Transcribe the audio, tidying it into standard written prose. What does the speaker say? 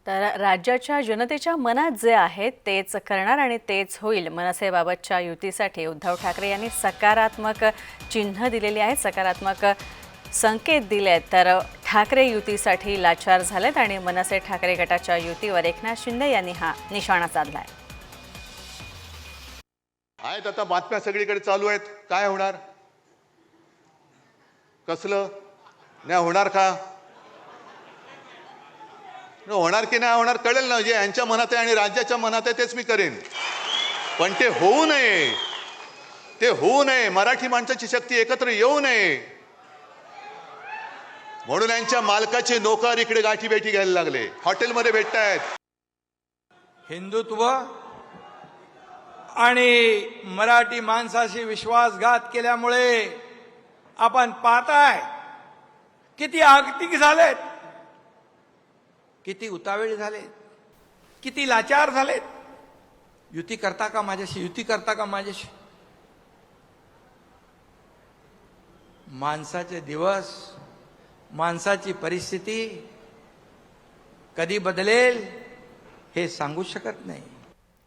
तर राज्याच्या जनतेच्या मनात जे आहे तेच करणार आणि तेच होईल. मनसेबाबतच्या युतीसाठी उद्धव ठाकरे यांनी सकारात्मक चिन्ह दिलेली आहे, सकारात्मक संकेत दिलेत. तर ठाकरे युतीसाठी लाचार झालेत आणि मनसे ठाकरे गटाच्या युतीवर एकनाथ शिंदे यांनी हा निशाणा साधलाय. आहेत आता बातम्या सगळीकडे चालू आहेत. काय होणार, कसलं नाही होणार, का होणार की नाही होणार कळेल ना. जे यांच्या मनात आहे आणि राज्याच्या मनात आहे तेच मी करेन. पण ते होऊ नये, ते होऊ नये. मराठी माणसाची शक्ती एकत्र येऊ नये म्हणून यांच्या मालकाचे नोकर इकडे गाठी भेटी घ्यायला लागले, हॉटेलमध्ये भेटतायत. हिंदुत्व आणि मराठी माणसाशी विश्वासघात केल्यामुळे आपण पाहताय किती आगतिक झालेत, किती उतावेळ झाले, किती लाचार झालेत. युती करता का माझ्याशी, युती करता का माझ्याशी. माणसाचे दिवस, माणसाची परिस्थिती कधी बदलेल हे सांगू शकत नाही.